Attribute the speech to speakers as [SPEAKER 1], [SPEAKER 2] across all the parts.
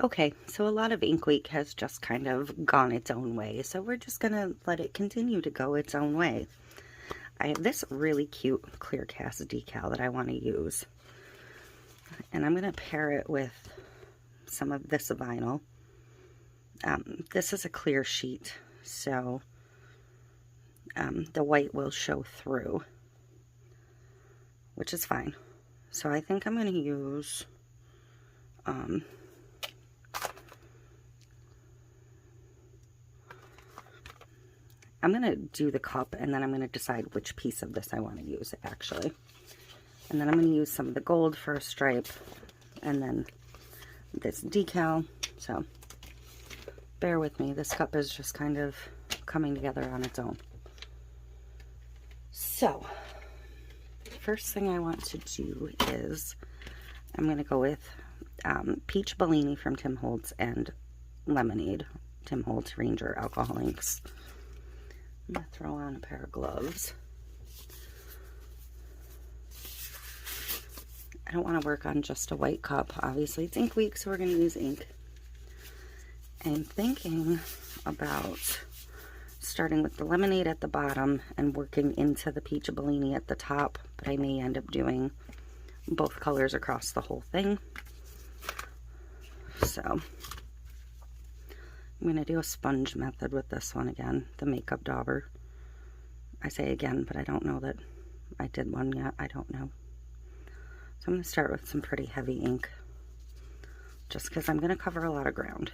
[SPEAKER 1] Okay, so a lot of Ink Week has just kind of gone its own way, so we're just gonna let it continue to go its own way. I have this really cute clear cast decal that I want to use, and I'm gonna pair it with some of this vinyl. This is a clear sheet, so the white will show through, which is fine. So I think I'm gonna use I'm going to do the cup, and then I'm going to decide which piece of this I want to use, actually. And then I'm going to use some of the gold for a stripe, and then this decal. So bear with me. This cup is just kind of coming together on its own. So first thing I want to do is I'm going to go with Peach Bellini from Tim Holtz and Lemonade, Tim Holtz Ranger alcohol inks. I'm going to throw on a pair of gloves. I don't want to work on just a white cup. Obviously, it's Ink Week, so we're going to use ink. I'm thinking about starting with the Lemonade at the bottom and working into the Peach Bellini at the top, but I may end up doing both colors across the whole thing. So I'm going to do a sponge method with this one again, the makeup dauber. I say again, but I don't know that I did one yet. I don't know. So I'm going to start with some pretty heavy ink, just because I'm going to cover a lot of ground.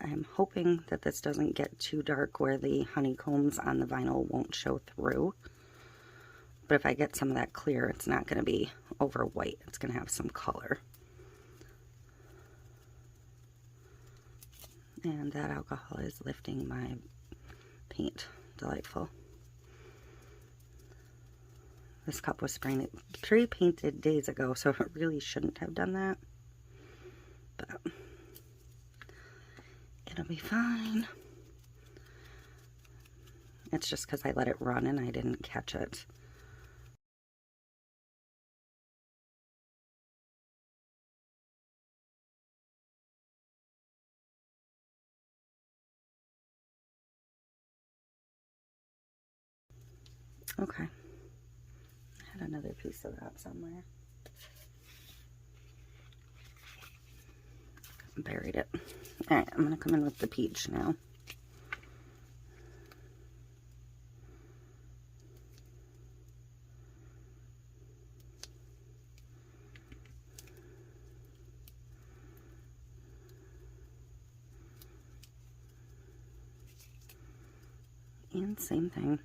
[SPEAKER 1] I'm hoping that this doesn't get too dark where the honeycombs on the vinyl won't show through. But if I get some of that clear, it's not going to be over white. It's going to have some color. And that alcohol is lifting my paint. Delightful. This cup was pre-painted days ago, so it really shouldn't have done that. But it'll be fine. It's just because I let it run and I didn't catch it. Okay. I had another piece of that somewhere. Buried it. Alright, I'm going to come in with the peach now. And same thing.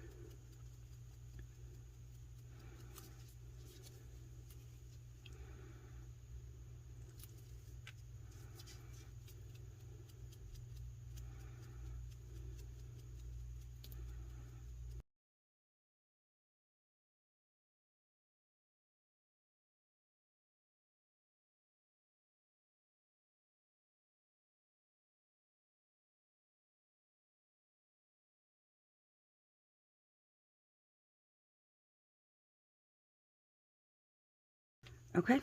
[SPEAKER 1] Okay,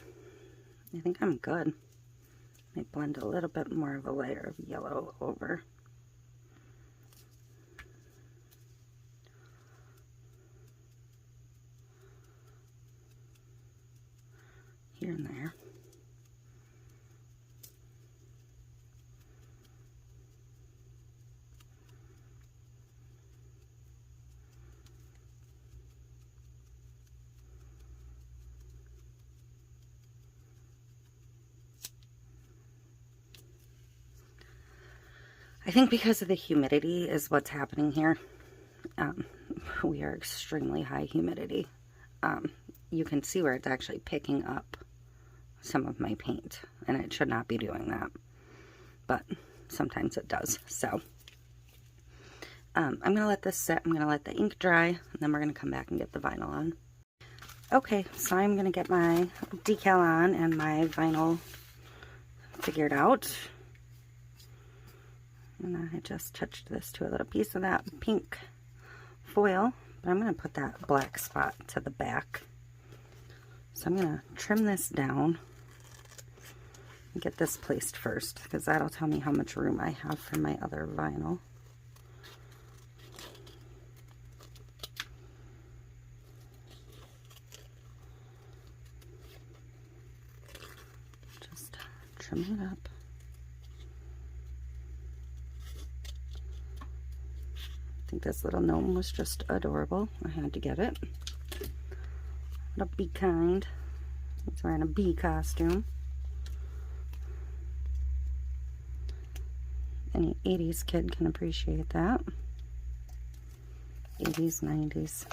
[SPEAKER 1] I think I'm good. I blend a little bit more of a layer of yellow over. Here and there. I think because of the humidity is what's happening here. We are extremely high humidity. You can see where it's actually picking up some of my paint, and it should not be doing that, but sometimes it does. So I'm going to let this sit. I'm going to let the ink dry, and then we're going to come back and get the vinyl on. Okay, so I'm going to get my decal on and my vinyl figured out. And I just touched this to a little piece of that pink foil, but I'm going to put that black spot to the back. So I'm going to trim this down and get this placed first, because that'll tell me how much room I have for my other vinyl. Just trim it up. I think this little gnome was just adorable. I had to get it. Little bee kind. He's wearing a bee costume. Any 80s kid can appreciate that. 80s, 90s.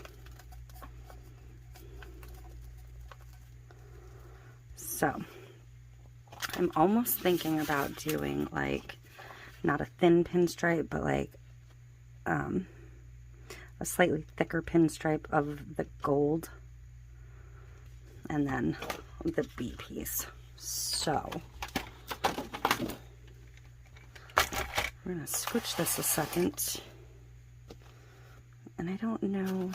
[SPEAKER 1] So, I'm almost thinking about doing like, not a thin pinstripe, but like a slightly thicker pinstripe of the gold, and then the bee piece. So we're gonna switch this a second, and I don't know.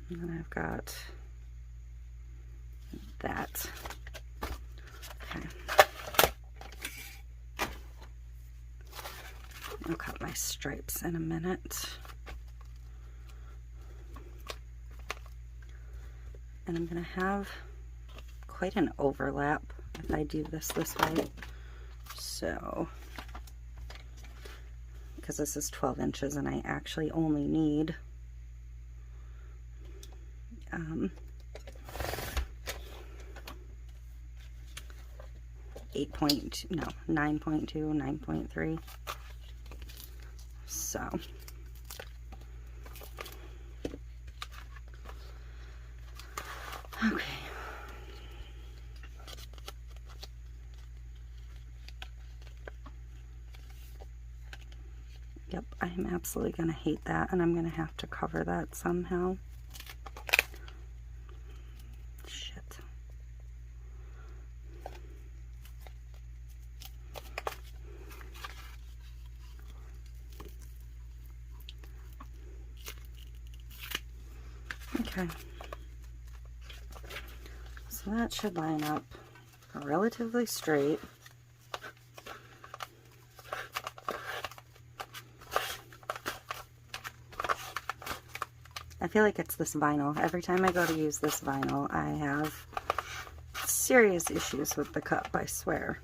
[SPEAKER 1] And then I've got that. Okay. I'll cut my stripes in a minute. And I'm going to have quite an overlap if I do this way. So, because this is 12 inches and I actually only need 9.2, 9.3. So, okay. Yep, I'm absolutely going to hate that, and I'm going to have to cover that somehow. Okay, so that should line up relatively straight. I feel like it's this vinyl. Every time I go to use this vinyl, I have serious issues with the cup, I swear.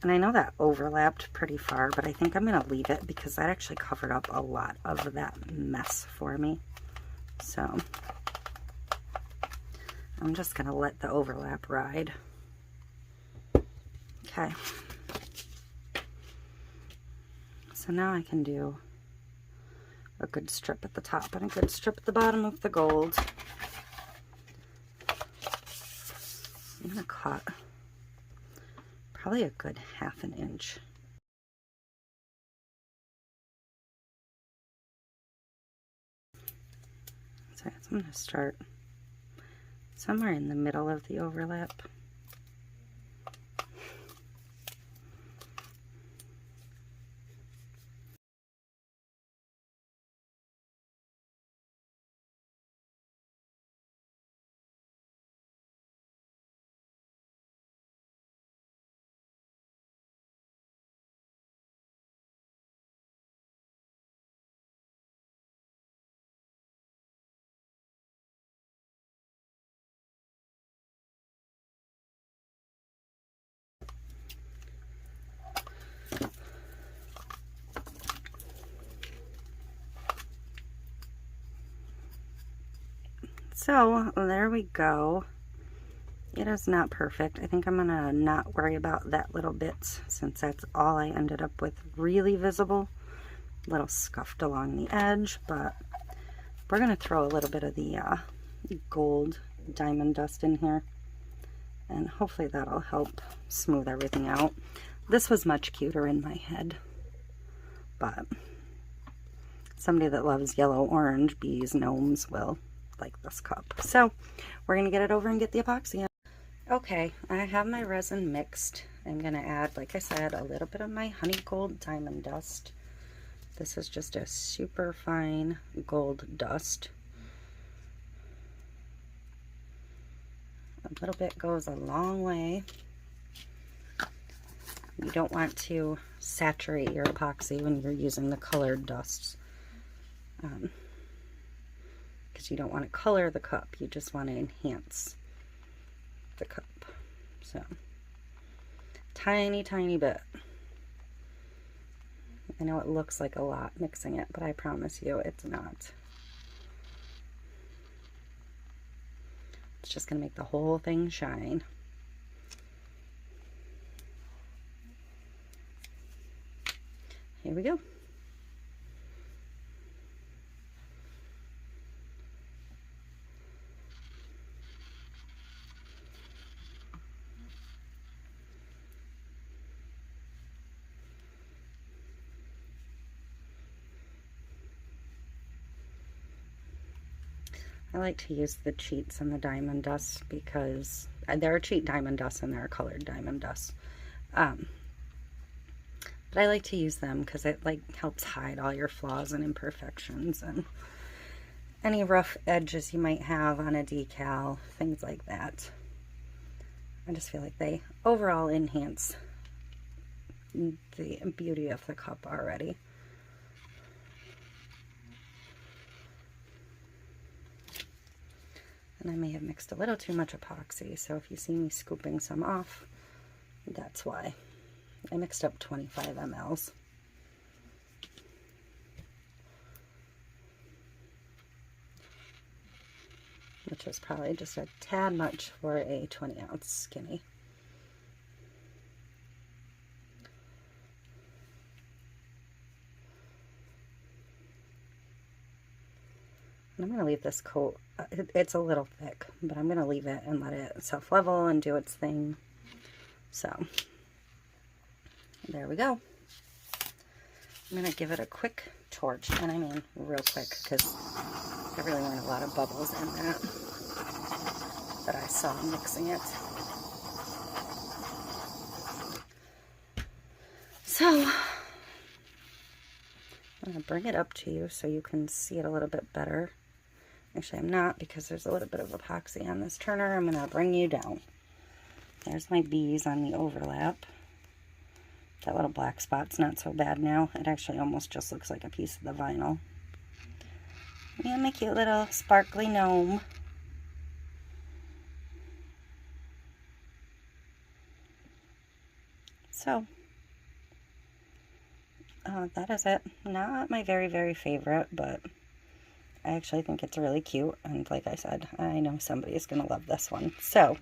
[SPEAKER 1] And I know that overlapped pretty far, but I think I'm going to leave it because that actually covered up a lot of that mess for me. So I'm just going to let the overlap ride. Okay. So now I can do a good strip at the top and a good strip at the bottom of the gold. I'm going to cut probably a good 1/2 inch. So I'm going to start somewhere in the middle of the overlap. So there we go. It is not perfect. I think I'm gonna not worry about that little bit since that's all I ended up with really visible. A little scuffed along the edge, but we're gonna throw a little bit of the gold diamond dust in here, and hopefully that'll help smooth everything out. This was much cuter in my head, but somebody that loves yellow, orange, bees, gnomes will like this cup. So we're going to get it over and get the epoxy in. Okay, I have my resin mixed. I'm going to add, like I said, a little bit of my honey gold diamond dust. This is just a super fine gold dust. A little bit goes a long way. You don't want to saturate your epoxy when you're using the colored dusts, because you don't want to color the cup. You just want to enhance the cup. So, tiny, tiny bit. I know it looks like a lot mixing it, but I promise you it's not. It's just going to make the whole thing shine. Here we go. I like to use the cheats and the diamond dust because there are cheat diamond dust and there are colored diamond dust. But I like to use them because it like helps hide all your flaws and imperfections and any rough edges you might have on a decal, things like that. I just feel like they overall enhance the beauty of the cup already. And I may have mixed a little too much epoxy, so if you see me scooping some off, that's why. I mixed up 25 mLs. Which is probably just a tad much for a 20-ounce skinny. And I'm going to leave this coat, it's a little thick, but I'm going to leave it and let it self-level and do its thing. So, there we go. I'm going to give it a quick torch, and I mean real quick, because there really weren't a lot of bubbles in that I saw mixing it. So, I'm going to bring it up to you so you can see it a little bit better. Actually, I'm not, because there's a little bit of epoxy on this turner. I'm going to bring you down. There's my bees on the overlap. That little black spot's not so bad now. It actually almost just looks like a piece of the vinyl. And my cute little sparkly gnome. So, that is it. Not my very, very favorite, but I actually think it's really cute. And like I said, I know somebody is going to love this one. So,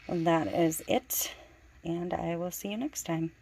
[SPEAKER 1] that is it. And I will see you next time.